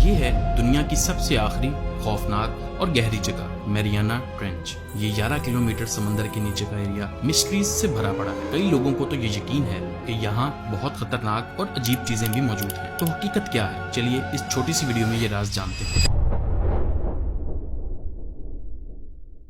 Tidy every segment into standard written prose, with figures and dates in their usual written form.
ये है दुनिया की सबसे आखिरी खौफनाक और गहरी जगह मैरियाना ट्रेंच। ये 11 किलोमीटर समंदर के नीचे का एरिया मिस्ट्रीज से भरा पड़ा है। कई लोगों को तो ये यकीन है कि यहाँ बहुत खतरनाक और अजीब चीजें भी मौजूद हैं। तो हकीकत क्या है, चलिए इस छोटी सी वीडियो में ये राज जानते हैं।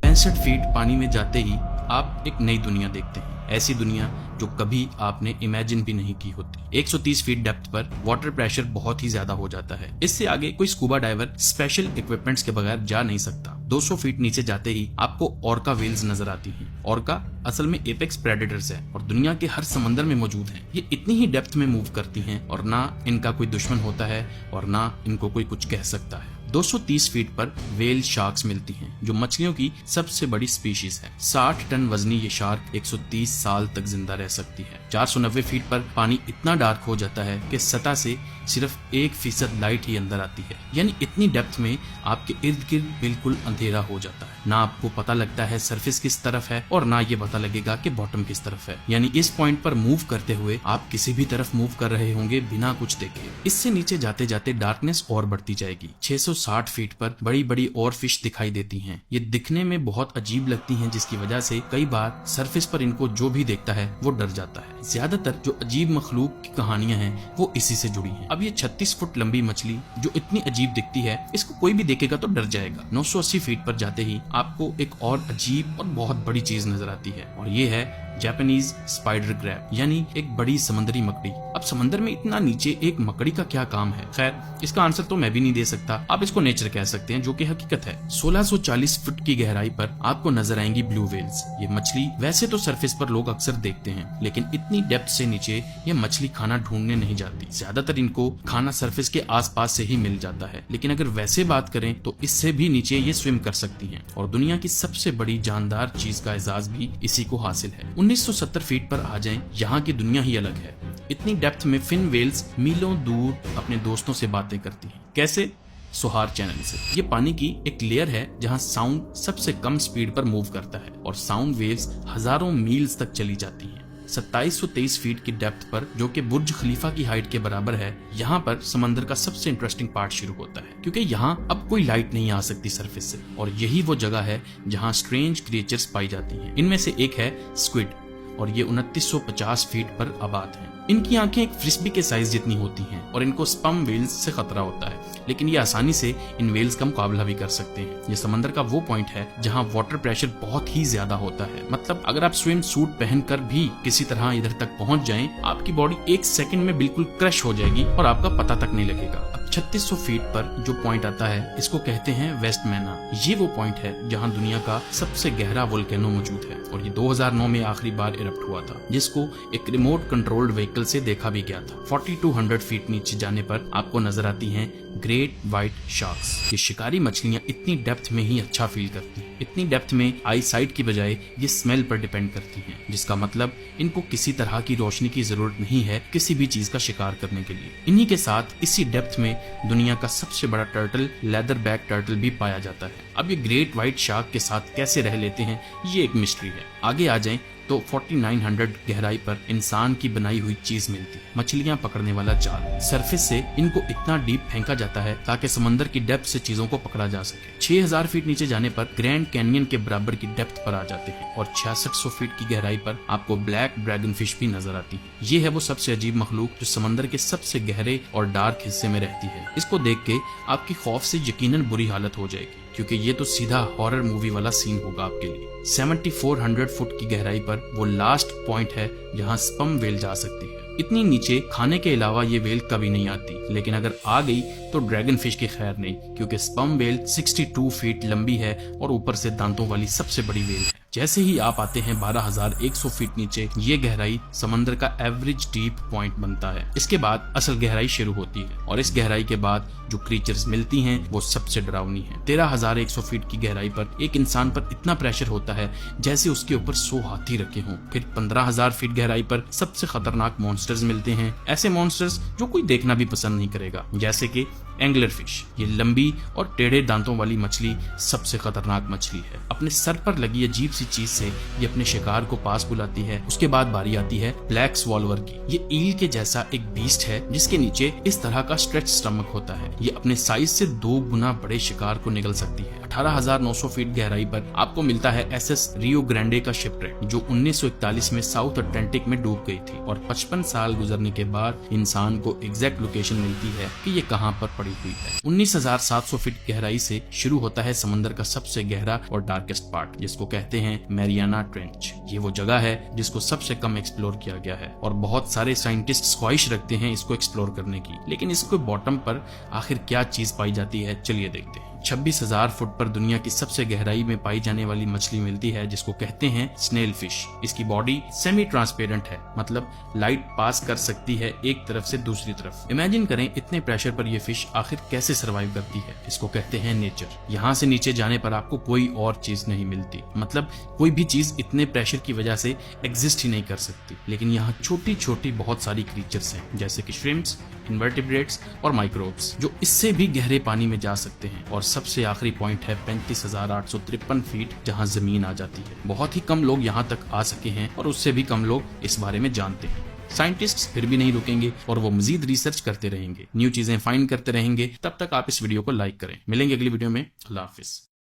65 फीट पानी में जाते ही आप एक नई दुनिया देखते हैं, ऐसी दुनिया जो कभी आपने इमेजिन भी नहीं की होती। 130 फीट डेप्थ पर वाटर प्रेशर बहुत ही ज्यादा हो जाता है। इससे आगे कोई स्कूबा डाइवर स्पेशल इक्विपमेंट्स के बगैर जा नहीं सकता। 200 फीट नीचे जाते ही आपको ऑर्का व्हेल्स नजर आती हैं। ऑर्का असल में एपेक्स प्रेडेटर्स है और दुनिया के हर समंदर में मौजूद हैं। ये इतनी ही डेप्थ में मूव करती हैं और ना इनका कोई दुश्मन होता है और ना इनको कोई कुछ कह सकता है। 230 फीट पर व्हेल शार्क्स मिलती हैं, जो मछलियों की सबसे बड़ी स्पीशीज है। 60 टन वजनी ये शार्क 130 साल तक जिंदा रह सकती है। 490 फीट पर पानी इतना डार्क हो जाता है कि सतह से सिर्फ 1% लाइट ही अंदर आती है। यानी इतनी डेप्थ में आपके इर्द गिर्द बिल्कुल अंधेरा हो जाता है। ना आपको पता लगता है सरफेस किस तरफ है और ना ये पता लगेगा कि बॉटम किस तरफ है। यानी इस पॉइंट पर मूव करते हुए आप किसी भी तरफ मूव कर रहे होंगे बिना कुछ देखे। इससे नीचे जाते जाते डार्कनेस और बढ़ती जाएगी। 660 फीट पर बड़ी बड़ी और फिश दिखाई देती हैं। ये दिखने में बहुत अजीब लगती हैं, जिसकी वजह से कई बार सरफेस पर इनको जो भी देखता है वो डर जाता है। ज्यादातर जो अजीब मखलूक की कहानियां हैं वो इसी से जुड़ी हैं। अब ये 36 फुट लंबी मछली जो इतनी अजीब दिखती है, इसको कोई भी देखेगा तो डर जाएगा। 980 फीट पर जाते ही आपको एक और अजीब और बहुत बड़ी चीज नजर आती है और ये है जापानीज स्पाइडर क्रैब, यानी एक बड़ी समंदरी मकड़ी। अब समंदर में इतना नीचे एक मकड़ी का क्या काम है? खैर, इसका आंसर तो मैं भी नहीं दे सकता, आप इसको नेचर कह सकते हैं, जो कि हकीकत है। 1640 फुट की गहराई पर आपको नजर आएंगी ब्लू व्हेल्स। ये मछली वैसे तो सरफेस पर लोग अक्सर देखते हैं, लेकिन इतनी डेप्थ से नीचे ये मछली खाना ढूंढने नहीं जाती। ज्यादातर इनको खाना सरफेस के आसपास से ही मिल जाता है, लेकिन अगर वैसे बात करें तो इससे भी नीचे ये स्विम कर सकती हैं और दुनिया की सबसे बड़ी जानदार चीज का एजाज भी इसी को हासिल है। 1970 फीट पर आ जाएं, यहाँ की दुनिया ही अलग है। इतनी डेप्थ में फिन व्हेल्स मीलों दूर अपने दोस्तों से बातें करती हैं। कैसे? सोहार चैनल से। ये पानी की एक लेयर है जहाँ साउंड सबसे कम स्पीड पर मूव करता है और साउंड वेव्स हजारों मील्स तक चली जाती हैं। 2723 फीट की डेप्थ पर, जो कि बुर्ज खलीफा की हाइट के बराबर है, यहाँ पर समंदर का सबसे इंटरेस्टिंग पार्ट शुरू होता है, क्योंकि यहाँ अब कोई लाइट नहीं आ सकती सरफेस से और यही वो जगह है जहाँ स्ट्रेंज क्रिएचर्स पाई जाती हैं। इनमें से एक है स्क्विड और ये 2950 फीट पर आबाद है। इनकी आंखें एक फ्रिस्बी के साइज जितनी होती हैं और इनको स्पम व्हेल्स से खतरा होता है, लेकिन ये आसानी से इन व्हेल्स का मुकाबला भी कर सकते हैं। ये समंदर का वो पॉइंट है जहाँ वाटर प्रेशर बहुत ही ज्यादा होता है। मतलब अगर आप स्विम सूट पहनकर भी किसी तरह इधर तक पहुंच जाएं, आपकी बॉडी 1 सेकंड में बिल्कुल क्रश हो जाएगी और आपका पता तक नहीं लगेगा। अब 3600 फीट पर जो पॉइंट आता है, इसको कहते हैं वेस्ट मैना। ये वो पॉइंट है जहाँ दुनिया का सबसे गहरा वोल्केनो मौजूद है और ये 2009 में आखिरी बार इरप्ट हुआ था, जिसको एक रिमोट कंट्रोल्ड व्हीकल से देखा भी गया था। 4200 फीट नीचे जाने पर आपको नजर आती हैं ग्रेट व्हाइट शार्क्स। ये शिकारी मछलियां इतनी डेप्थ में ही अच्छा फील करती हैं। इतनी डेप्थ में आई साइट की बजाय ये स्मेल पर डिपेंड करती हैं, जिसका मतलब इनको किसी तरह की रोशनी की जरूरत नहीं है किसी भी चीज का शिकार करने के लिए। इन्हीं के साथ इसी डेप्थ में दुनिया का सबसे बड़ा टर्टल लेदर बैक टर्टल भी पाया जाता है। अब ये ग्रेट व्हाइट शार्क के साथ कैसे रह लेते हैं, ये एक मिस्ट्री है। आगे आ जाएं तो 4900 गहराई पर इंसान की बनाई हुई चीज मिलती है, मछलियां पकड़ने वाला जाल। सरफेस से इनको इतना डीप फेंका जाता है ताकि समंदर की डेप्थ से चीजों को पकड़ा जा सके। 6000 फीट नीचे जाने पर ग्रैंड कैनियन के बराबर की डेप्थ पर आ जाते हैं और 6600 फीट की गहराई पर आपको ब्लैक ड्रैगन फिश भी नजर आती है। ये है वो सबसे अजीब मखलूक जो समंदर के सबसे गहरे और डार्क हिस्से में रहती है। इसको देख के आपकी खौफ से यकीनन बुरी हालत हो जाएगी, क्योंकि ये तो सीधा हॉरर मूवी वाला सीन होगा आपके लिए। 7400 फुट की गहराई पर वो लास्ट पॉइंट है जहां स्पम व्हेल जा सकती है। इतनी नीचे खाने के अलावा ये व्हेल कभी नहीं आती, लेकिन अगर आ गई तो ड्रैगन फिश की खैर नहीं, क्योंकि स्पम व्हेल 62 फीट लंबी है और ऊपर से दांतों वाली सबसे बड़ी व्हेल है। जैसे ही आप आते हैं 12100 फीट नीचे, ये गहराई समंदर का एवरेज डीप पॉइंट बनता है। इसके बाद असल गहराई शुरू होती है और इस गहराई के बाद जो क्रीचर्स मिलती हैं वो सबसे डरावनी है। 13100 फीट की गहराई पर एक इंसान पर इतना प्रेशर होता है जैसे उसके ऊपर 100 हाथी रखे हों। फिर 15000 फीट गहराई पर सबसे खतरनाक मॉन्स्टर्स मिलते हैं, ऐसे मॉन्स्टर्स जो कोई देखना भी पसंद नहीं करेगा, जैसे कि एंगलर फिश। ये लंबी और टेढ़े दांतों वाली मछली सबसे खतरनाक मछली है। अपने सर पर लगी अजीब सी सी चीज से ये अपने शिकार को पास बुलाती है। उसके बाद बारी आती है ब्लैक स्वॉल्वर की। ये ईल के जैसा एक बीस्ट है जिसके नीचे इस तरह का स्ट्रेच स्टमक होता है। ये अपने साइज से 2 गुना बड़े शिकार को निगल सकती है। 18,900 फीट गहराई पर आपको मिलता है एसएस रियो ग्रैंडे का शिपरेक, जो 1941 में साउथ अटलांटिक में डूब गई थी और 55 साल गुजरने के बाद इंसान को एग्जैक्ट लोकेशन मिलती है कि ये कहां पर पड़ी हुई है। 19,700 फीट गहराई से शुरू होता है समंदर का सबसे गहरा और डार्केस्ट पार्ट, जिसको कहते हैं मैरियाना ट्रेंच। ये वो जगह है जिसको सबसे कम एक्सप्लोर किया गया है और बहुत सारे साइंटिस्ट ख्वाहिश रखते हैं इसको एक्सप्लोर करने की, लेकिन इसके बॉटम पर आखिर क्या चीज पाई जाती है, चलिए देखते हैं। 26,000 फुट पर दुनिया की सबसे गहराई में पाई जाने वाली मछली मिलती है जिसको कहते हैं स्नेल फिश। इसकी बॉडी सेमी ट्रांसपेरेंट है, मतलब लाइट पास कर सकती है एक तरफ से दूसरी तरफ। इमेजिन करें इतने प्रेशर पर यह फिश आखिर कैसे सरवाइव करती है। इसको कहते हैं नेचर। यहाँ से नीचे जाने पर आपको कोई और चीज नहीं मिलती, मतलब कोई भी चीज इतने प्रेशर की वजह से एग्जिस्ट ही नहीं कर सकती। लेकिन यहाँ छोटी छोटी बहुत सारी क्रीचर्स हैं, जैसे कि श्रिम्प्स, इन्वर्टिब्रेट्स और माइक्रोब्स, जो इससे भी गहरे पानी में जा सकते हैं। और सबसे आखिरी पॉइंट है 35,853 फीट, जहां जमीन आ जाती है। बहुत ही कम लोग यहां तक आ सके हैं और उससे भी कम लोग इस बारे में जानते हैं। साइंटिस्ट्स फिर भी नहीं रुकेंगे और वो मजीद रिसर्च करते रहेंगे, न्यू चीजें फाइंड करते रहेंगे। तब तक आप इस वीडियो को लाइक करें। मिलेंगे अगली वीडियो में। अल्लाह हाफिज।